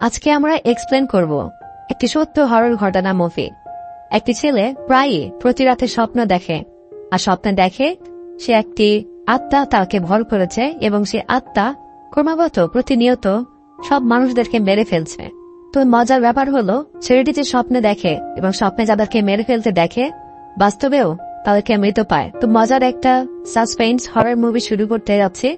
আজকে আমরা এক্সপ্লেন করব একটি সত্য হরর ঘটনা মুভি। একটি ছেলে প্রায়ই প্রতি রাতে স্বপ্ন দেখে, আর স্বপ্নে দেখে সে একটি আত্মা তাকে ভর করেছে এবং সে আত্মা ক্রমাগত প্রতিনিয়ত সব মানুষদেরকে মেরে ফেলছে। তো মজার ব্যাপার হলো, ছেলেটি যে স্বপ্নে দেখে এবং স্বপ্নে যাদেরকে মেরে ফেলতে দেখে, বাস্তবেও তাদেরকে মৃত পায়। তো মজার একটা সাসপেন্স হরর মুভি শুরু করতে যাচ্ছি।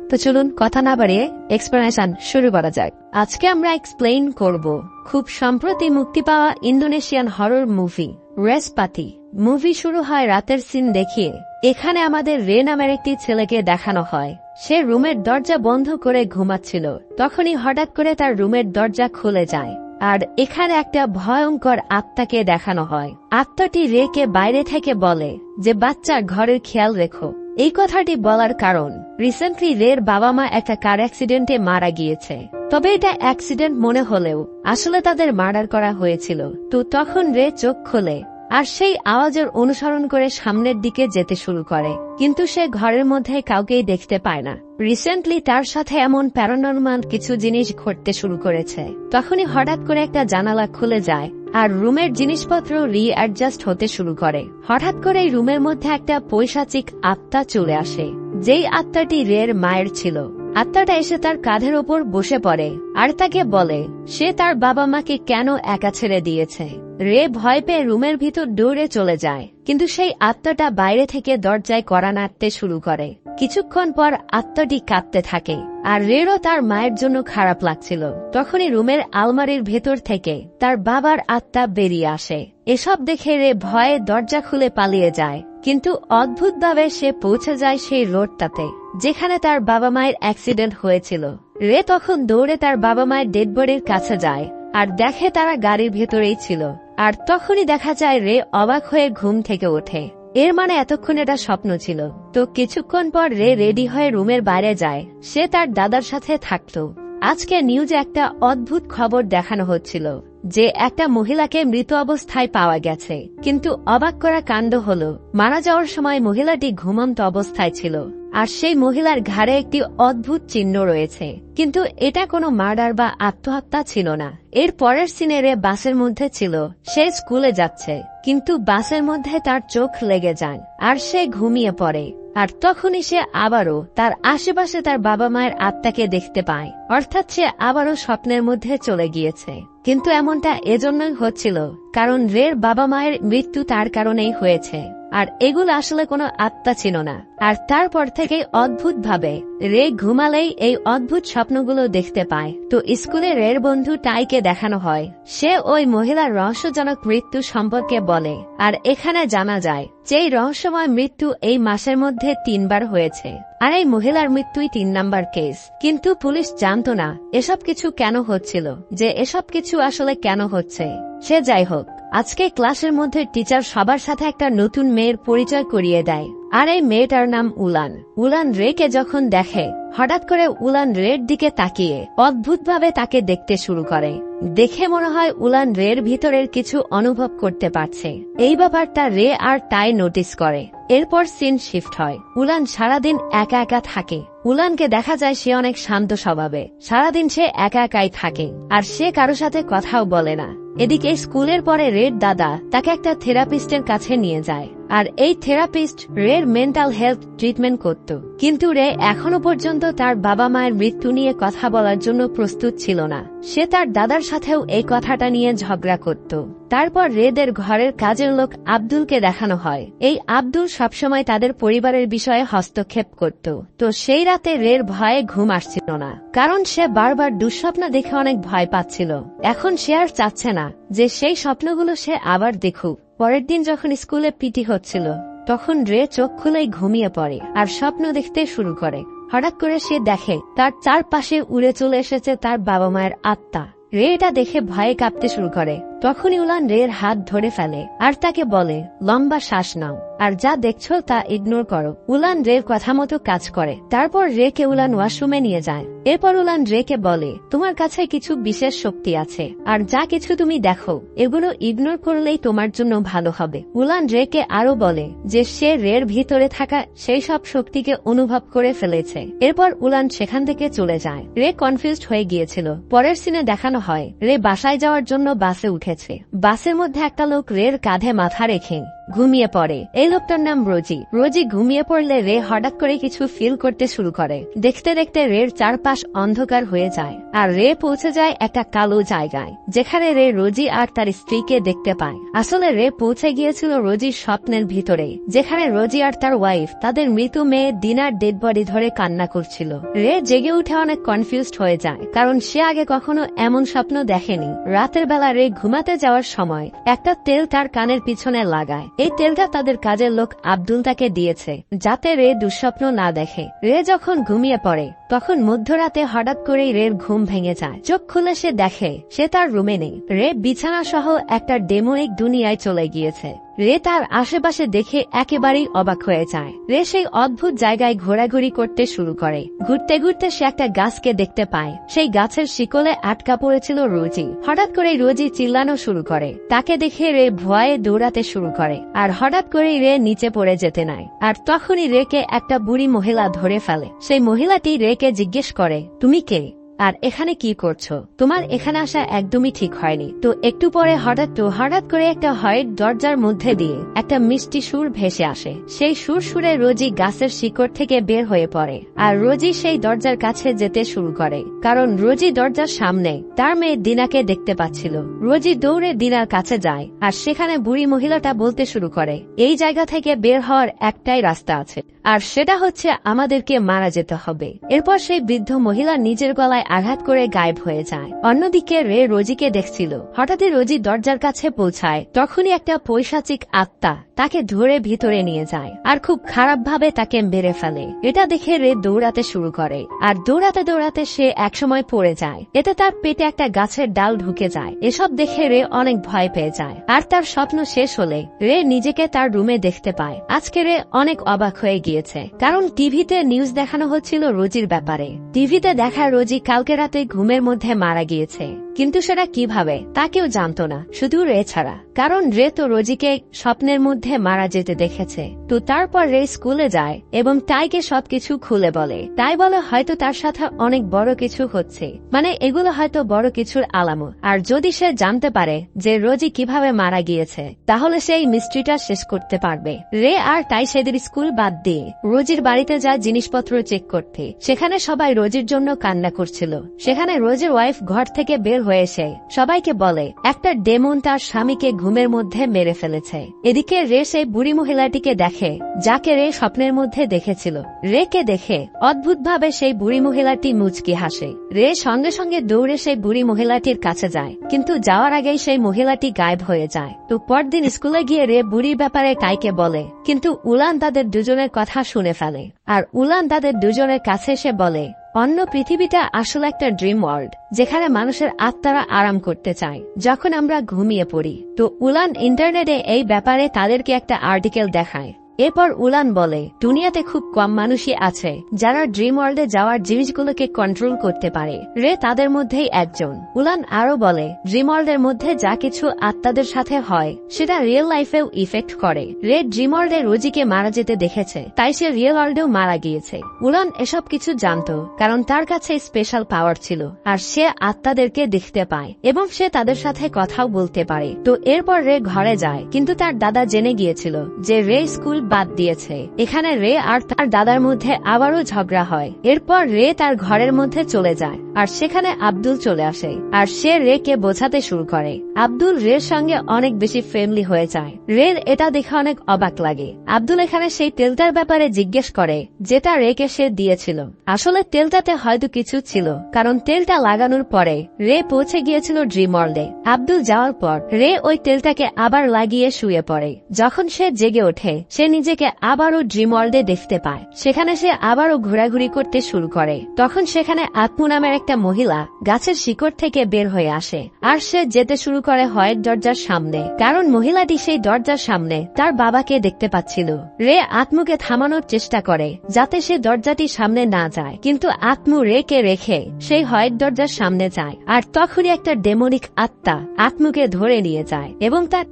তো চলুন কথা না বাড়িয়ে এক্সপ্লেনেশন শুরু করা যাক। আজকে আমরা এক্সপ্লেইন করব খুব সম্প্রতি মুক্তি পাওয়া ইন্দোনেশিয়ান হরর মুভি রেসপাতি। মুভি শুরু হয় রাতের সিন দেখিয়ে। এখানে আমাদের রে নামের একটি ছেলেকে দেখানো হয়। সে রুমের দরজা বন্ধ করে ঘুমাচ্ছিল, তখনই হঠাৎ করে তার রুমের দরজা খুলে যায়, আর এখানে একটা ভয়ঙ্কর আত্মাকে দেখানো হয়। আত্মাটি রেকে বাইরে থেকে বলে যে বাচ্চার ঘরের খেয়াল রেখো। এই কথাটি বলার কারণ, রিসেন্টলি রের বাবা মা একটা কার অ্যাক্সিডেন্টে মারা গিয়েছে। তবে এটা অ্যাক্সিডেন্ট মনে হলেও আসলে তাদের মার্ডার করা হয়েছিল। তো তখন রে চোখ খোলে আর সেই আওয়াজের অনুসরণ করে সামনের দিকে যেতে শুরু করে, কিন্তু সে ঘরের মধ্যে কাউকেই দেখতে পায় না। রিসেন্টলি তার সাথে এমন প্যারানরমাল কিছু জিনিস ঘটতে শুরু করেছে। তখনই হঠাৎ করে একটা জানালা খুলে যায় আর রুমের জিনিসপত্র রিঅ্যাডজাস্ট হতে শুরু করে। হঠাৎ করে রুমের মধ্যে একটা পৈশাচিক আত্মা চলে আসে, যেই আত্মাটি রের মায়ের ছিল। আত্মাটা এসে তার কাঁধের ওপর বসে পড়ে আর তাকে বলে সে তার বাবা মাকে কেন একা ছেড়ে দিয়েছে। রে ভয় পেয়ে রুমের ভিতর দৌড়ে চলে যায়, কিন্তু সেই আত্মাটা বাইরে থেকে দরজায় কড়া নাড়তে শুরু করে। কিছুক্ষণ পর আত্মাটি কাঁদতে থাকে, আর রেরও তার মায়ের জন্য খারাপ লাগছিল। তখনই রুমের আলমারির ভেতর থেকে তার বাবার আত্মা বেরিয়ে আসে। এসব দেখে রে ভয়ে দরজা খুলে পালিয়ে যায়, কিন্তু অদ্ভুতভাবে সে পৌঁছে যায় সেই রোডটাতে যেখানে তার বাবা মায়ের অ্যাক্সিডেন্ট হয়েছিল। রে তখন দৌড়ে তার বাবা মায়ের ডেড বডির কাছে যায় আর দেখে তারা গাড়ির ভেতরেই ছিল। আর তখনই দেখা যায় রে অবাক হয়ে ঘুম থেকে ওঠে। এর মানে এতক্ষণ এটা স্বপ্ন ছিল। তো কিছুক্ষণ পর রে রেডি হয়ে রুমের বাইরে যায়। সে তার দাদার সাথে থাকতো। আজকে নিউজে একটা অদ্ভুত খবর দেখানো হচ্ছিল যে একটা মহিলাকে মৃত অবস্থায় পাওয়া গেছে, কিন্তু অবাক করা কাণ্ড হলো মারা যাওয়ার সময় মহিলাটি ঘুমন্ত অবস্থায় ছিল, আর সেই মহিলার ঘাড়ে একটি অদ্ভুত চিহ্ন রয়েছে। কিন্তু এটা কোনো মার্ডার বা আত্মহত্যা ছিল না। এর পরের সিনে রে বাসের মধ্যে ছিল। সে স্কুলে যাচ্ছে, কিন্তু বাসের মধ্যে তার চোখ লেগে যায় আর সে ঘুমিয়ে পড়ে। আর তখনই সে আবারও তার আশেপাশে তার বাবা মায়ের আত্মাকে দেখতে পায়, অর্থাৎ সে আবারও স্বপ্নের মধ্যে চলে গিয়েছে। কিন্তু এমনটা এজন্যই হচ্ছিল কারণ রের বাবা মায়ের মৃত্যু তার কারণেই হয়েছে, আর এগুলো আসলে কোনো আত্মা ছিল না। আর তারপর থেকে অদ্ভুতভাবে রে ঘুমালেই এই অদ্ভুত স্বপ্নগুলো দেখতে পায়। তো স্কুলে রের বন্ধু টাইকে দেখানো হয়। সে ওই মহিলার রহস্যজনক মৃত্যু সম্পর্কে বলে, আর এখানে জানা যায় যে এই রহস্যময় মৃত্যু এই মাসের মধ্যে 3 বার হয়েছে, আর এই মহিলার মৃত্যুই 3 নাম্বার কেস। কিন্তু পুলিশ জানতো না এসব কিছু কেন হচ্ছিল, যে এসব কিছু আসলে কেন হচ্ছে। সে যাই হোক, আজকে ক্লাসের মধ্যে টিচার সবার সাথে একটা নতুন মেয়ের পরিচয় করিয়ে দেয়, আর এই মেয়েটার নাম উলান। উলান রেকে যখন দেখে, হঠাৎ করে উলান রের দিকে তাকিয়ে অদ্ভুতভাবে তাকে দেখতে শুরু করে। দেখে মনে হয় উলান রের ভিতরের কিছু অনুভব করতে পারছে। এই ব্যাপারটা রে আর টাই নোটিস করে। এরপর সিন শিফট হয়। উলান সারাদিন একা একা থাকে। উলানকে দেখা যায় সে অনেক শান্ত স্বভাবে। সারাদিন সে একা একাই থাকে, আর সে কারো সাথে কথাও বলে না। এদিকে স্কুলের পরে রের দাদা তাকে একটা থেরাপিস্টের কাছে নিয়ে যায়, আর এই থেরাপিস্ট রের মেন্টাল হেলথ ট্রিটমেন্ট করত। কিন্তু রে এখনো পর্যন্ত তার বাবা মায়ের মৃত্যু নিয়ে কথা বলার জন্য প্রস্তুত ছিল না। সে তার দাদার সাথেও এই কথাটা নিয়ে ঝগড়া করত। তারপর রেদের ঘরের কাজের লোক আব্দুলকে দেখানো হয়। এই আব্দুল সবসময় তাদের পরিবারের বিষয়ে হস্তক্ষেপ করত। তো সেই রাতে রের ভয়ে ঘুম আসছিল না, কারণ সে বারবার দুঃস্বপ্ন দেখে অনেক ভয় পাচ্ছিল। এখন সে আর চাচ্ছে না যে সেই স্বপ্নগুলো সে আবার দেখুক। পরের দিন যখন স্কুলে পিটি হচ্ছিল, তখন রে চোখ খুলেই ঘুমিয়ে পড়ে আর স্বপ্ন দেখতে শুরু করে। হঠাৎ করে সে দেখে তার চারপাশে উড়ে চলে এসেছে তার বাবা মায়ের আত্মা। রে এটা দেখে ভয়ে কাঁপতে শুরু করে। তখনই উলান রের হাত ধরে ফেলে আর তাকে বলে, লম্বা শ্বাস নাও আর যা দেখছো তা ইগনোর করো। উলান রের কথা মতো কাজ করে। তারপর রেকে উলান ওয়াশরুমে নিয়ে যায়। এরপর উলান রেকে বলে, তোমার কাছে কিছু বিশেষ শক্তি আছে, আর যা কিছু তুমি দেখো এগুলো ইগনোর করলেই তোমার জন্য ভালো হবে। উলান রেকে আরো বলে যে সে রের ভিতরে থাকা সেই সব শক্তিকে অনুভব করে ফেলেছে। এরপর উলান সেখান থেকে চলে যায়। রে কনফিউজড হয়ে গিয়েছিল। পরের সিনে দেখানো হয় রে বাসায় যাওয়ার জন্য বাসে উঠেছে। বাসের মধ্যে একটা লোক রের কাঁধে মাথা রেখে ঘুমিয়ে পড়ে। এই লোকটার নাম রোজি। রোজি ঘুমিয়ে পড়লে রে হঠাৎ করে কিছু ফিল করতে শুরু করে। দেখতে দেখতে রের চারপাশ অন্ধকার হয়ে যায় আর রে পৌঁছে যায় একটা কালো জায়গায়, যেখানে রে রোজি আর তার স্ত্রীকে দেখতে পায়। আসলে রে পৌঁছে গিয়েছিল রোজির স্বপ্নের ভিতরে, যেখানে রোজি আর তার ওয়াইফ তাদের মৃত মেয়ে দিনার ডেড বডি ধরে কান্না করছিল। রে জেগে উঠে অনেক কনফিউজড হয়ে যায়, কারণ সে আগে কখনো এমন স্বপ্ন দেখেনি। রাতের বেলা রে ঘুমাতে যাওয়ার সময় একটা তেল তার কানের পিছনে লাগায়। এই তেলটা তাদের কাজের লোক আব্দুল তাকে দিয়েছে, যাতে রে দুঃস্বপ্ন না দেখে। রে যখন ঘুমিয়ে পড়ে তখন মধ্যরাতে হঠাৎ করেই রের ঘুম ভেঙে যায়। চোখ খুলে সে দেখে সে তার রুমে নেই। রে বিছানা সহ একটা ডেমোনিক দুনিয়ায় চলে গিয়েছে। রে তার আশেপাশে দেখে একেবারেই অবাক হয়ে যায়। রে সেই অদ্ভুত জায়গায় ঘোরাঘুরি করতে শুরু করে। ঘুরতে ঘুরতে সে একটা গাছকে দেখতে পায়। সেই গাছের শিকলে আটকা পড়েছিল রোজি। হঠাৎ করে রোজি চিল্লানো শুরু করে। তাকে দেখে রে ভয়ে দৌড়াতে শুরু করে, আর হঠাৎ করেই রে নিচে পড়ে যেতে নেয়। আর তখনই রেকে একটা বুড়ি মহিলা ধরে ফেলে। সেই মহিলাটি রেকে জিজ্ঞেস করে, তুমি কে আর এখানে কি করছো? তোমার এখানে আসা একদমই ঠিক হয়নি। তো একটু পরে হঠাৎ করে একটা হোয়াইট দরজার মধ্যে দিয়ে একটা মিষ্টি সুর ভেসে আসে। সেই সুর সুরে রোজি গাছের শিকড় থেকে বের হয়ে পড়ে, আর রোজি সেই দরজার কাছে যেতে শুরু করে, কারণ রোজি দরজার সামনে তার মেয়ে দিনাকে দেখতে পাচ্ছিল। রোজি দৌড়ে দিনার কাছে যায়, আর সেখানে বুড়ি মহিলাটা বলতে শুরু করে, এই জায়গা থেকে বের হওয়ার একটাই রাস্তা আছে, আর সেটা হচ্ছে আমাদেরকে মারা যেতে হবে। এরপর সেই বৃদ্ধ মহিলা নিজের গলায় আঘাত করে গায়েব হয়ে যায়। অন্যদিকে রে রোজিকে দেখছিল। হঠাৎই রোজি দরজার কাছে পৌঁছায়। তখনই একটা পৈশাচিক আত্মা তাকে ধরে ভিতরে নিয়ে যায় আর খুব খারাপ ভাবে তাকে মেরে ফেলে। এটা দেখে রে দৌড়াতে শুরু করে, আর দৌড়াতে দৌড়াতে সে একসময় পড়ে যায়। এতে তার পেটে একটা গাছের ডাল ঢুকে যায়। এসব দেখে রে অনেক ভয় পেয়ে যায়, আর তার স্বপ্ন শেষ হলে রে নিজেকে তার রুমে দেখতে পায়। আজকে রে অনেক অবাক হয়ে গিয়েছে, কারণ টিভিতে নিউজ দেখানো হচ্ছিল রোজির ব্যাপারে। টিভিতে দেখা রোজি কালকে রাতে ঘুমের মধ্যে মারা গিয়েছে, কিন্তু সেটা কিভাবে তা কেউ জানত না, শুধু রে ছাড়া। কারণ রে তো রোজিকে স্বপ্নের মধ্যে মারা যেতে দেখেছে। তো তারপর রে স্কুলে যায় এবং তাইকে সবকিছু খুলে বলে। তাই বলে হয়তো তার সাথে অনেক বড় কিছু হচ্ছে, মানে এগুলো হয়তো বড় কিছুর আলামত। আর যদি সে জানতে পারে যে রোজি কিভাবে মারা গিয়েছে, তাহলে সেই মিস্ট্রিটা শেষ করতে পারবে। রে আর তাই সেদের স্কুল বাদ দিয়ে রোজির বাড়িতে যায় জিনিসপত্র চেক করতে। সেখানে সবাই রোজির জন্য কান্না করছিল। সেখানে রোজির ওয়াইফ ঘর থেকে বের হয়ে এসে সবাইকে বলে একটা ডেমন তার স্বামীকে ঘুমের মধ্যে মেরে ফেলেছে। এদিকে রে সেই বুড়ি মহিলাটিকে দেখে, যাকে রে স্বপ্নের মধ্যে দেখেছিল। রেকে দেখে অদ্ভুতভাবে সেই বুড়ি মহিলাটি মুচকি হাসে। রে সঙ্গে সঙ্গে দৌড়ে সেই বুড়ি মহিলাটির কাছে যায়, কিন্তু যাওয়ার আগেই সেই মহিলাটি গায়েব হয়ে যায়। তো পরদিন স্কুলে গিয়ে রে বুড়ির ব্যাপারে কাইকে বলে, কিন্তু উলান তাদের দুজনের কথা শুনে ফেলে। আর উলান তাদের দুজনের কাছে এসে বলে, অন্য পৃথিবীটা আসলে একটা ড্রিম ওয়ার্ল্ড, যেখানে মানুষের আত্মারা আরাম করতে চায় যখন আমরা ঘুমিয়ে পড়ি। তো উলান ইন্টারনেটে এই ব্যাপারে তাদেরকে একটা আর্টিকেল দেখায়। এরপর উলান বলে, দুনিয়াতে খুব কম মানুষই আছে যারা ড্রিম ওয়ার্ল্ডে যাওয়ার জিনিসগুলোকে কন্ট্রোল করতে পারে। রে তাদের মধ্যেই একজন। উলান আরো বলে, ড্রিম ওয়ার্ল্ডের মধ্যে যা কিছু আত্মাদের সাথে হয় সেটা রিয়েল লাইফেও ইফেক্ট করে। রে ড্রিম ওয়ার্ল্ডে রোজিকে মারা যেতে দেখেছে, তাই সে রিয়েল ওয়ার্ল্ডেও মারা গিয়েছে। উলান এসব কিছু জানতো, কারণ তার কাছে স্পেশাল পাওয়ার ছিল, আর সে আত্মাদেরকে দেখতে পায় এবং সে তাদের সাথে কথাও বলতে পারে। তো এরপর রে ঘরে যায়, কিন্তু তার দাদা জেনে গিয়েছিল যে রে স্কুল বাদ দিয়েছে। এখানে রে আর তার দাদার মধ্যে আবারও ঝগড়া হয়। এরপর রে তার ঘরের মধ্যে চলে যায়, আর সেখানে আব্দুল চলে আসে, আর সে রে কে বোঝাতে শুরু করে। আব্দুল রের সঙ্গে অনেক বেশি ফ্রেন্ডলি হয়ে যায়। রের এটা দেখে অনেক অবাক লাগে। আব্দুল এখানে সেই তেলটার ব্যাপারে জিজ্ঞেস করে, যেটা রেকে সে দিয়েছিল। আসলে তেলটাতে হয়তো কিছু ছিল, কারণ তেলটা লাগানোর পরে রে পৌঁছে গিয়েছিল ড্রিম ওয়ার্ল্ডে। আব্দুল যাওয়ার পর রে ওই তেলটাকে আবার লাগিয়ে শুয়ে পড়ে। যখন সে জেগে ওঠে, সে নিজেকে আবারও ড্রিম ওয়ার্ল্ডে দেখতে পায়। সেখানে সে আবারও ঘোরাঘুরি করতে শুরু করে। তখন সেখানে আত্মু নামের একটা মহিলা গাছের শিকড় থেকে বের হয়ে আসে, আর সে যেতে শুরু করে হোয়াইট দরজার সামনে, কারণ মহিলাটি সেই দরজার সামনে তার বাবাকে দেখতে পাচ্ছিল। রে আত্মুকে থামানোর চেষ্টা করে যাতে সে দরজাটির সামনে না যায়, কিন্তু আত্মু রেকে রেখে সেই হোয়াইট দরজার সামনে যায়, আর তখনই একটা ডেমনিক আত্মা আত্মুকে ধরে নিয়ে যায় এবং তার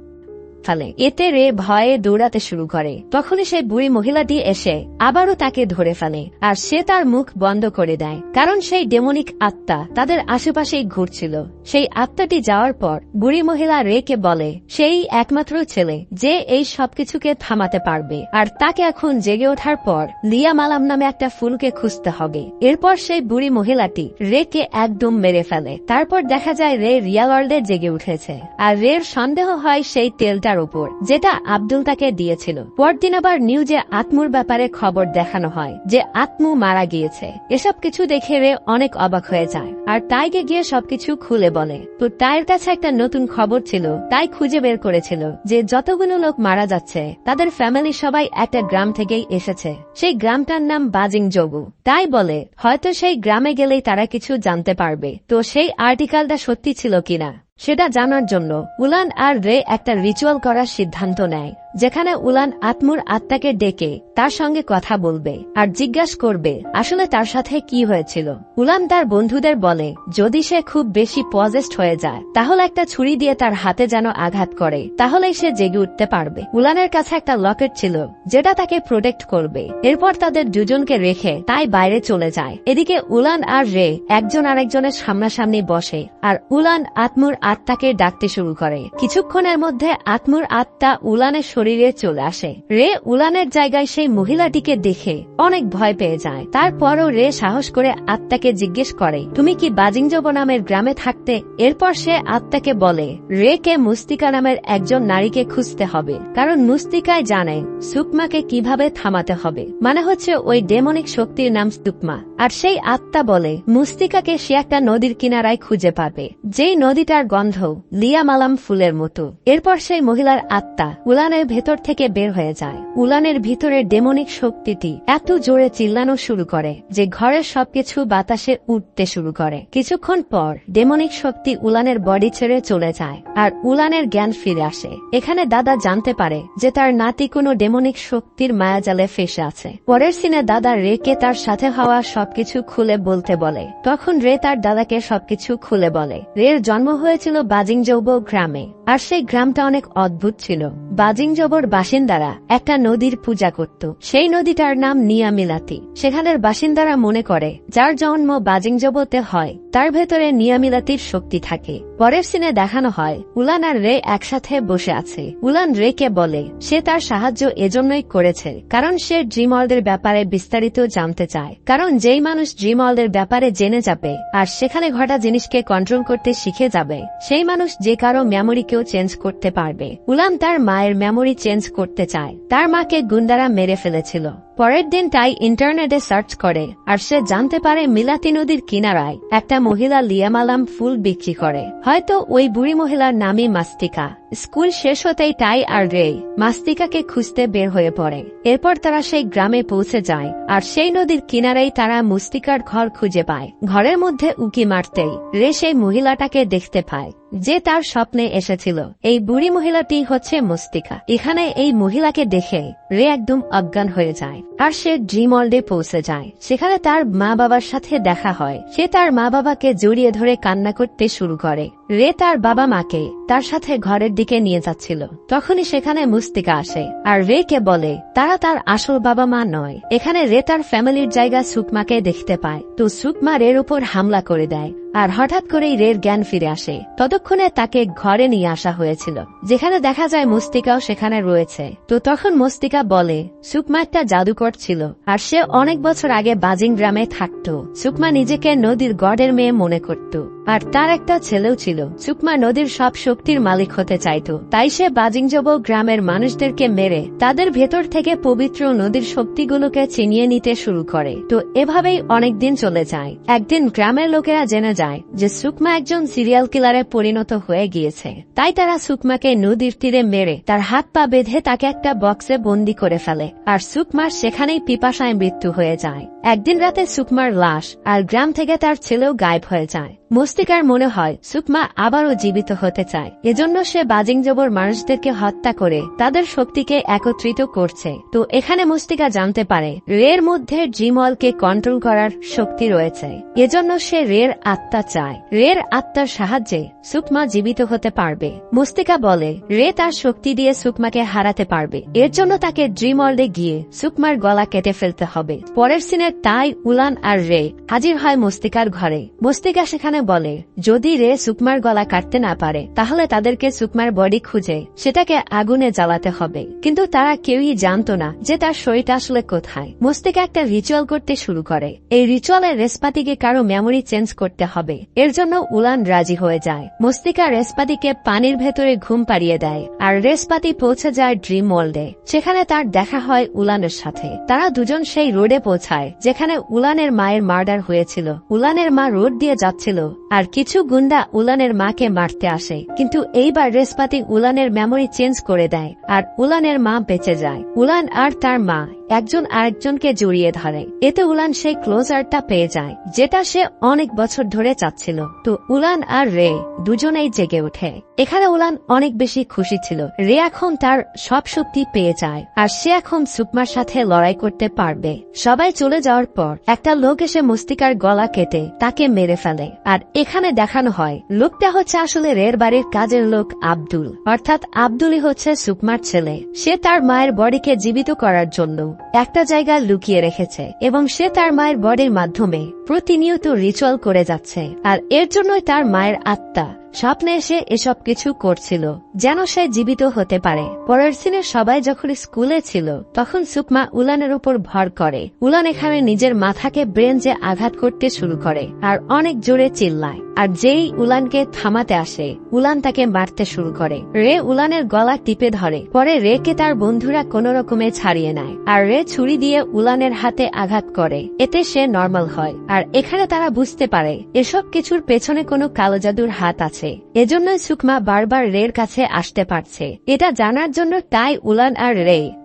ফেলে। এতে রে ভয়ে দৌড়াতে শুরু করে। তখনই সেই বুড়ি মহিলাটি এসে আবারও তাকে ধরে ফেলে, আর সে তার মুখ বন্ধ করে দেয়, কারণ সেই ডেমনিক আত্মা তাদের আশেপাশেই ঘুরছিল। সেই আত্মাটি যাওয়ার পর বুড়ি মহিলা রেকে বলে সেই একমাত্র ছেলে যে এই সবকিছুকে থামাতে পারবে, আর তাকে এখন জেগে ওঠার পর লিয়া মালাম নামে একটা ফুলকে খুঁজতে হবে। এরপর সেই বুড়ি মহিলাটি রেকে একদম মেরে ফেলে। তারপর দেখা যায় রে রিয়াল ওয়ার্ল্ডে জেগে উঠেছে, আর রের সন্দেহ হয় সেই তেলটার উপর যেটা আব্দুল তাকে দিয়েছিল। পরদিন আবার নিউজে আত্মুর ব্যাপারে খবর দেখানো হয় যে আত্মু মারা গিয়েছে। এসব কিছু দেখে রে অনেক অবাক হয়ে যায়, আর তাইকে গিয়ে সবকিছু খুলে বলে। তো তাইয়ের কাছে একটা নতুন খবর ছিল। তাই খুঁজে বের করেছিল যে যতগুলো লোক মারা যাচ্ছে তাদের ফ্যামিলি সবাই একটা গ্রাম থেকেই এসেছে। সেই গ্রামটার নাম বাজিং জবু। তাই বলে হয়তো সেই গ্রামে গেলেই তারা কিছু জানতে পারবে। তো সেই আর্টিকেলটা সত্যি ছিল কিনা সেটা জানার জন্য উলান আর রে একটা রিচুয়াল করার সিদ্ধান্ত নেয়, যেখানে উলান আত্মুর আত্মাকে ডেকে তার সঙ্গে কথা বলবে আর জিজ্ঞাসা করবে আসলে তার সাথে কি হয়েছিল। উলান তার বন্ধুদের বলে যদি সে খুব বেশি পজেসড হয়ে যায় তাহলে একটা ছুরি দিয়ে তার হাতে যেন আঘাত করে, তাহলেই সে জেগে উঠতে পারবে। উলানের কাছে একটা লকেট ছিল যেটা তাকে প্রোটেক্ট করবে। এরপর তাদের দুজনকে রেখে তাই বাইরে চলে যায়। এদিকে উলান আর রে একজন আরেকজনের সামনাসামনি বসে, আর উলান আত্মুর আত্মাকে ডাকতে শুরু করে। কিছুক্ষণের মধ্যে আত্মুর আত্মা উলানের শরীরে চলে আসে। রে উলানের জায়গায় সেই মহিলাটিকে দেখে অনেক ভয় পেয়ে যায়। তারপরও রে সাহস করে আত্মাকে জিজ্ঞেস করে তুমি কি বাজিংজব নামের গ্রামে থাকতে? এরপর সে আত্মাকে বলে রে কে মুস্তিকা নামের একজন নারীকে খুঁজতে হবে, কারণ মুস্তিকায় জানে সুকমাকে কিভাবে থামাতে হবে। মানে হচ্ছে ওই ডেমনিক শক্তির নাম সুকমা। আর সেই আত্মা বলে মুস্তিকাকে সে একটা নদীর কিনারায় খুঁজে পাবে, যেই নদীটার গন্ধ লিয়া মালাম ফুলের মতো। এরপর সেই মহিলার আত্মা উলানের ভেতর থেকে বের হয়ে যায়। উলানের ভিতরে ডেমনিক শক্তিটি এত জোরে চিল্লানো শুরু করে যে ঘরের সবকিছু বাতাসে উঠতে শুরু করে। কিছুক্ষণ পর ডেমনিক শক্তি উলানের বডি ছেড়ে চলে যায়, আর উলানের জ্ঞান ফিরে আসে। এখানে দাদা জানতে পারে যে তার নাতি কোনো ডেমনিক শক্তির মায়াজালে ফেসে আছে। পরের সিনে দাদা রেকে তার সাথে হওয়া সবকিছু খুলে বলতে বলে। তখন রে তার দাদাকে সবকিছু খুলে বলে। রের জন্ম হয়েছিল বাজিংজব গ্রামে, আর সেই গ্রামটা অনেক অদ্ভুত ছিল। বাজিংজবর বাসিন্দারা একটা নদীর পূজা করত। সেই নদীটার নাম নিয়ামিলাতি। সেখানের বাসিন্দারা মনে করে যার জন্ম বাজিংজবতে হয় তার ভেতরে নিয়ামিলাতির শক্তি থাকে। পরের সিনে দেখানো হয় উলান আর রে একসাথে বসে আছে। উলান রেকে বলে সে তার সাহায্য এজন্যই করেছে কারণ সে ড্রিম ওয়ার্ল্ডের ব্যাপারে বিস্তারিত জানতে চায়। কারণ যেই মানুষ ড্রিম ওয়ার্ল্ডের ব্যাপারে জেনে যাবে আর সেখানে ঘটা জিনিসকে কন্ট্রোল করতে শিখে যাবে, সেই মানুষ যে কারো মেমোরিকেও চেঞ্জ করতে পারবে। উলান তার মায়ের মেমোরি চেঞ্জ করতে চায়। তার মাকে গুন্ডারা মেরে ফেলেছিল। পরের দিন তাই ইন্টারনেটে সার্চ করে, আর সে জানতে পারে মিলাতি নদীর কিনারায় একটা মহিলা লিয়ামালাম ফুল বিক্রি করে। হয়তো ওই বুড়ি মহিলার নামই মাস্তিকা। স্কুল শেষ হতেই টাই আর রে মাস্তিকাকে খুঁজতে বের হয়ে পড়ে। এরপর তারা সেই গ্রামে পৌঁছে যায়, আর সেই নদীর কিনারেই তারা মুস্তিকার ঘর খুঁজে পায়। ঘরের মধ্যে উকি মারতেই রে সেই মহিলাটাকে দেখতে পায় যে তার স্বপ্নে এসেছিল। এই বুড়ি মহিলাটি হচ্ছে মুস্তিকা। এখানে এই মহিলাকে দেখে রে একদম অজ্ঞান হয়ে যায়, আর সে ড্রিম ওয়ার্ল্ডে পৌঁছে যায়। সেখানে তার মা বাবার সাথে দেখা হয়। সে তার মা বাবাকে জড়িয়ে ধরে কান্না করতে শুরু করে। রে তার বাবা মাকে তার সাথে ঘরের দিকে নিয়ে যাচ্ছিল। তখনই সেখানে মুস্তিকা আসে, আর রে কে বলে তারা তার আসল বাবা মা নয়। এখানে রে তার ফ্যামিলির জায়গা সুকমাকে দেখতে পায়। তো সুকমা রের উপর হামলা করে দেয়, আর হঠাৎ করেই রের জ্ঞান ফিরে আসে। ততক্ষণে তাকে ঘরে নিয়ে আসা হয়েছিল, যেখানে দেখা যায় মুস্তিকাও সেখানে রয়েছে। তো তখন মুস্তিকা বলে সুকমা একটা জাদুকর ছিল, আর সে অনেক বছর আগে বাজিং গ্রামে থাকত। সুকমা নিজেকে নদীর গডের মেয়ে মনে করত, আর তার একটা ছেলেও ছিল। সুকমা নদীর সব শক্তির মালিক হতে চাইত, তাই সে বাজিংজব গ্রামের মানুষদেরকে মেরে তাদের ভেতর থেকে পবিত্র নদীর শক্তিগুলোকে ছিনিয়ে নিতে শুরু করে। তো এভাবেই অনেকদিন চলে যায়। একদিন গ্রামের লোকেরা জেনে যায় যে সুকমা একজন সিরিয়াল কিলারে পরিণত হয়ে গিয়েছে। তাই তারা সুকমাকে নদীর তীরে মেরে তার হাত পা বেঁধে তাকে একটা বক্সে বন্দি করে ফেলে। আর সুকমার সেখানেই পিপাসায় মৃত্যু হয়ে যায়। একদিন রাতে সুকমার লাশ আর গ্রাম থেকে তার ছেলেও গায়েব হয়ে যায়। মস্তিকার মনে হয় সুকমা আবারও জীবিত হতে চায়, এজন্য সে বাজিংজবর মানুষদেরকে হত্যা করে তাদের শক্তিকে একত্রিত করছে। তো এখানে মস্তিকা জানতে পারে রের মধ্যে ড্রিমওয়ালকে কন্ট্রোল করার শক্তি রয়েছে, এজন্য সে রের আত্মা চায়। রের আত্মার সাহায্যে সুকমা জীবিত হতে পারবে। মস্তিকা বলে রে তার শক্তি দিয়ে সুকমাকে হারাতে পারবে, এর জন্য তাকে ড্রিমওয়ার্ল্ডে গিয়ে সুকমার গলা কেটে ফেলতে হবে। পরের সিনে তাই, উলান আর রে হাজির হয় মস্তিকার ঘরে। মস্তিকা সেখানে বলে যদি রে সুকমার গলা কাটতে না পারে তাহলে তাদেরকে সুকমার বডি খুঁজে সেটাকে আগুনে জ্বালাতে হবে। কিন্তু তারা কেউই জানতো না যে তার শরীরটা আসলে কোথায়। মস্তিকা একটা রিচুয়াল করতে শুরু করে। এই রিচুয়ালে রেসপাতিকে কারো মেমোরি চেঞ্জ করতে হবে, এর জন্য উলান রাজি হয়ে যায়। মস্তিকা রেসপাতিকে পানির ভেতরে ঘুম পাড়িয়ে দেয় আর রেসপাতি পৌঁছে যায় ড্রিম ওয়ার্ল্ডে। সেখানে তার দেখা হয় উলানের সাথে। তারা দুজন সেই রোডে পৌঁছায় যেখানে উলানের মায়ের মার্ডার হয়েছিল। উলানের মা রোড দিয়ে যাচ্ছিল আর কিছু গুন্ডা উলানের মাকে মারতে আসে, কিন্তু এইবার রেসপাতি উলানের মেমোরি চেঞ্জ করে দেয় আর উলানের মা বেঁচে যায়। উলান আর তার মা একজন আরেকজনকে জড়িয়ে ধরে। এতে উলান সেই ক্লোজারটা পেয়ে যায় যেটা সে অনেক বছর ধরে চাচ্ছিল। তো উলান আর রে দুজনেই জেগে ওঠে। এখানে উলান অনেক বেশি খুশি ছিল। রে এখন তার সব শক্তি পেয়ে যায় আর সে এখন সুকমার সাথে লড়াই করতে পারবে। সবাই চলে যাওয়ার পর একটা লোক এসে মস্তিকার গলা কেটে তাকে মেরে ফেলে। আর এখানে দেখানো হয় লোকটা হচ্ছে আসলে রের বাড়ির কাজের লোক আব্দুল, অর্থাৎ আব্দুলই হচ্ছে সুকমার ছেলে। সে তার মায়ের বডিকে জীবিত করার জন্য একটা জায়গায় লুকিয়ে রেখেছে এবং সে তার মায়ের বডির মাধ্যমে প্রতিনিয়ত রিচুয়াল করে যাচ্ছে। আর এর জন্যই তার মায়ের আত্মা স্বপ্নে এসে এসব কিছু করছিল যেন সে জীবিত হতে পারে। পরের সিনে সবাই যখন স্কুলে ছিল তখন সুকমা উলানের উপর ভর করে। উলান এখানে নিজের মাথাকে ব্রেঞ্জে আঘাত করতে শুরু করে আর অনেক জোরে চিল্লায়। আর যেই উলানকে থামাতে আসে উলান তাকে মারতে শুরু করে। রে উলানের গলা টিপে ধরে। পরে রেকে তার বন্ধুরা কোনো রকমে ছাড়িয়ে নেয় আর রে ছুরি দিয়ে উলানের হাতে আঘাত করে। এতে সে নর্মাল হয়। আর এখানে তারা বুঝতে পারে এসব কিছুর পেছনে কোনো কালো জাদুর হাত আছে। এজন্যই সুকমা বারবার রের কাছে আসতে পারছে। এটা জানার জন্য তাই উলান আর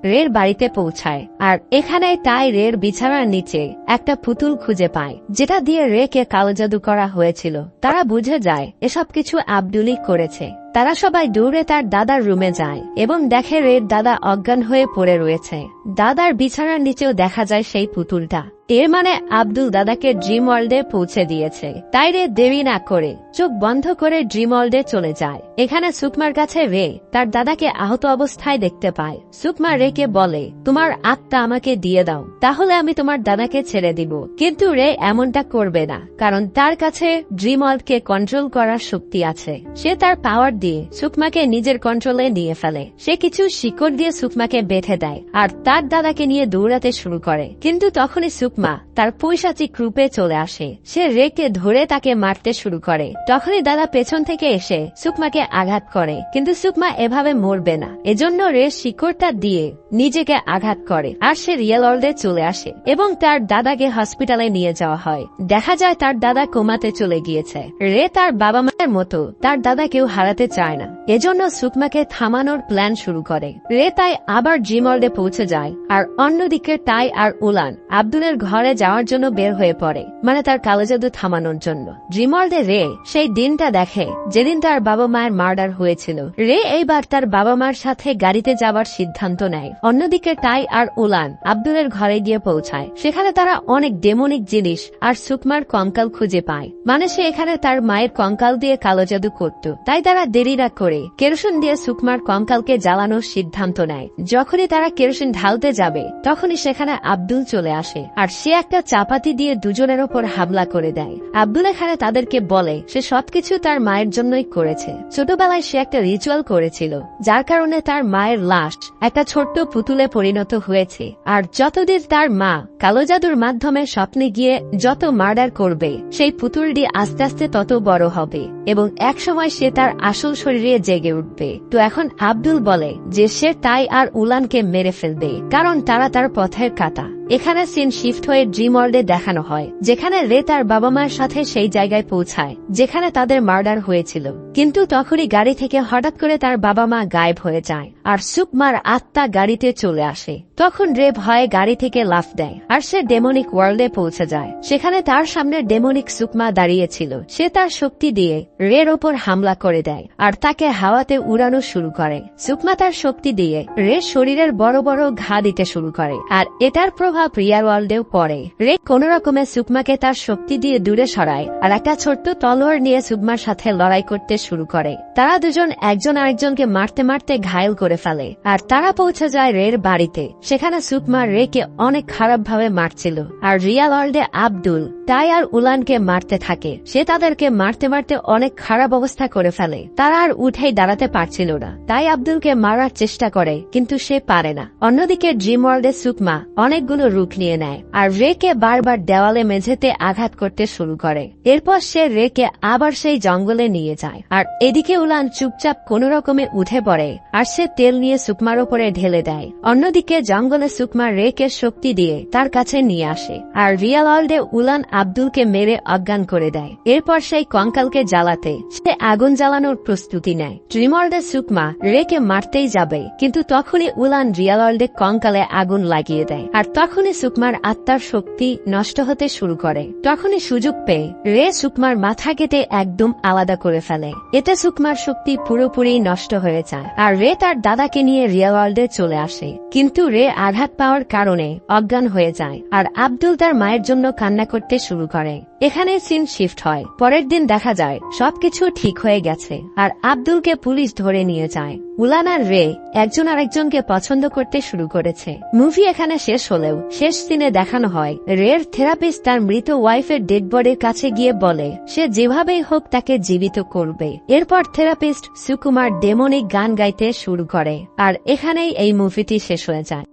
রের বাড়িতে পৌঁছায়। আর এখানে তাই রের বিছানার নিচে একটা পুতুল খুঁজে পায় যেটা দিয়ে রেকে কালো জাদু করা হয়েছিল। তারা বুঝে যায় এসব কিছু আব্দুলই করেছে। তারা সবাই দৌড়ে তার দাদার রুমে যায় এবং দেখে রের দাদা অজ্ঞান হয়ে পড়ে রয়েছে। দাদার বিছানার নিচেও দেখা যায় সেই পুতুলটা। এর মানে আব্দুল দাদাকে ড্রিম ওয়ার্ল্ডে পৌঁছে দিয়েছে। তাই রে দেরি না করে চোখ বন্ধ করে ড্রিম ওয়ার্ল্ডে চলে যায়। এখানে সুকমার কাছে রে তার দাদাকে আহত অবস্থায় দেখতে পায়। সুকমা রেকে বলে তোমার আত্মা আমাকে দিয়ে দাও, তাহলে আমি তোমার দাদাকে ছেড়ে দিব। কিন্তু রে এমনটা করবে না, কারণ তার কাছে ড্রিম ওয়ার্ল্ডকে কন্ট্রোল করার শক্তি আছে। সে তার পাওয়ার দিয়ে সুকমাকে নিজের কন্ট্রোলে নিয়ে ফেলে। সে কিছু শিকড় দিয়ে সুকমাকে বেঁধে দেয় আর তার দাদাকে নিয়ে দৌড়াতে শুরু করে। কিন্তু তখনই সুকমা তার পৈশাচিক রূপে চলে আসে। সে রেকে ধরে তাকে মারতে শুরু করে। তখনই দাদা পেছন থেকে এসে সুকমাকে আঘাত করে, কিন্তু সুকমা এভাবে মরবে না। এজন্য রে শিকড়টা দিয়ে নিজেকে আঘাত করে আর সে রিয়েল ওয়ার্ল্ডে চলে আসে এবং তার দাদাকে হসপিটালে নিয়ে যাওয়া হয়। দেখা যায় তার দাদা কোমাতে চলে গিয়েছে। রে তার বাবা মায়ের মতো তার দাদাকেও হারাতে চায় না, এজন্য সুকমাকে থামানোর প্ল্যান শুরু করে। রে তাই আবার ড্রিম ওয়ার্ল্ডে পৌঁছে যায় আর অন্যদিকে তাই আর উলান আব্দুলের ঘরে যাওয়ার জন্য বের হয়ে পড়ে, মানে তার কালো জাদু থামানোর জন্য। ড্রিম ওয়ার্ল্ডে রে সেই দিনটা দেখে যেদিন তার বাবা মায়ের মার্ডার হয়েছিল। রে এইবার তার বাবা মার সাথে গাড়িতে যাওয়ার সিদ্ধান্ত নেয়। অন্যদিকে তাই আর উলান আব্দুলের ঘরে গিয়ে পৌঁছায়। সেখানে তারা অনেক ডেমনিক জিনিস আর সুকমার কঙ্কাল খুঁজে পায়, মানে সে এখানে তার মায়ের কঙ্কাল দিয়ে কালো জাদু করত। তাই তারা দেরি না করে কেরোসিন দিয়ে সুকমার কঙ্কালকে জ্বালানোর সিদ্ধান্ত নেয়। যখনই তারা কেরোসিন ঢালতে যাবে তখনই সেখানে আব্দুল চলে আসে আর সে একটা চাপাতি দিয়ে দুজনের ওপর হামলা করে দেয়। আব্দুল এখানে তাদেরকে বলে সে সবকিছু তার মায়ের জন্যই করেছে। ছোটবেলায় সে একটা রিচুয়াল করেছিল, যার কারণে তার মায়ের লাশ একটা ছোট্ট পুতুলে পরিণত হয়েছে। আর যতদিন তার মা কালো জাদুর মাধ্যমে স্বপ্নে গিয়ে যত মার্ডার করবে, সেই পুতুলটি আস্তে আস্তে তত বড় হবে এবং একসময় সে তার আসল শরীরে জেগে উঠবে। তো এখন আব্দুল বলে যে সে তাই আর উলানকে মেরে ফেলবে, কারণ তারা তার পথের কাঁটা। এখানে সিন শিফট হয়ে ড্রিম ওয়ার্ল্ডে দেখানো হয়, যেখানে রে তার বাবা মায়ের সাথে সেই জায়গায় পৌঁছায় যেখানে তাদের মার্ডার হয়েছিল। কিন্তু তখনই গাড়ি থেকে হঠাৎ করে তার বাবা মা গায়েব হয়ে যায় আর সুকমার আত্মা গাড়িতে চলে আসে। তখন রে ভয়ে গাড়ি থেকে লাফ দেয় আর সে ডেমনিক ওয়ার্ল্ডে পৌঁছে যায়। সেখানে তার সামনে ডেমনিক সুকমা দাঁড়িয়েছিল। সে তার শক্তি দিয়ে রের ওপর হামলা করে দেয় আর তাকে হাওয়াতে উড়ানো শুরু করে। সুকমা তার শক্তি দিয়ে রে শরীরের বড় বড় ঘা দিতে শুরু করে আর এটার প্রভাব রিয়াল ওয়ার্ল্ডেও পড়ে। রে কোন রকমে সুকমাকে তার শক্তি দিয়ে দূরে সরায় আর একটা ছোট্ট তলোয়ার নিয়ে সুকমার সাথে লড়াই করতে শুরু করে। তারা দুজন একজন আরেকজনকে মারতে মারতে ঘায়েল করে ফেলে আর তারা পৌঁছে যায় রের বাড়িতে। সেখানে সুকমা রেকে অনেক খারাপভাবে মারছিল আর রিয়াল ওয়ার্ল্ডে আব্দুল তাই আর উলানকে মারতে থাকে। সে তাদেরকে মারতে মারতে অনেক খারাপ অবস্থা করে ফেলে। তারা আর উঠেই দাঁড়াতে পারছিল না, তাই আব্দুলকে মারার চেষ্টা করে কিন্তু সে পারে না। অন্যদিকে ড্রিম ওয়ার্ল্ডে সুকমা অনেকগুলো রূপ নিয়ে নেয় আর রেকে বারবার দেওয়ালে মেঝেতে আঘাত করতে শুরু করে। এরপর সে রেকে আবার সেই জঙ্গলে নিয়ে যায় আর এদিকে উলান চুপচাপ কোন রকমে উঠে পড়ে আর সে তেল নিয়ে সুকমার উপরে ঢেলে দেয়। অন্যদিকে জঙ্গলে সুকমা রেকে শক্তি দিয়ে তার কাছে নিয়ে আসে আর রিয়াল ওয়ার্ল্ডে উলান আব্দুলকে মেরে অজ্ঞান করে দেয়। এরপর সেই কঙ্কালকে জ্বালাতে সে আগুন জ্বালানোর প্রস্তুতি নেয়। ড্রিম ওয়ার্ল্ডে সুকমা রেকে মারতেই যাবে, কিন্তু তখনই উলান রিয়াল ওয়ার্ল্ডে কঙ্কালে আগুন লাগিয়ে দেয় আর তখনই সুকমার আত্মার শক্তি নষ্ট হতে শুরু করে। তখনই সুযোগ পেয়ে রে সুকমার মাথা কেটে একদম আলাদা করে ফেলে। এতে সুকমার শক্তি পুরোপুরি নষ্ট হয়ে যায় আর রে তার দাদাকে নিয়ে রিয়াল ওয়ার্ল্ডে চলে আসে। কিন্তু রে আঘাত পাওয়ার কারণে অজ্ঞান হয়ে যায় আর আব্দুল তার মায়ের জন্য কান্না করতে শুরু করে। এখানে সিন শিফট হয়। পরের দিন দেখা যায় সবকিছু ঠিক হয়ে গেছে আর আব্দুলকে পুলিশ ধরে নিয়ে যায়। উলান আর রে একজন আরেকজনকে পছন্দ করতে শুরু করেছে। মুভি এখানে শেষ হলেও শেষ সিনে দেখানো হয় রের থেরাপিস্ট তার মৃত ওয়াইফের ডেড বডির কাছে গিয়ে বলে সে যেভাবেই হোক তাকে জীবিত করবে। এরপর থেরাপিস্ট সুকুমার ডেমনিক গান গাইতে শুরু করে আর এখানেই এই মুভিটি শেষ হয়ে যায়।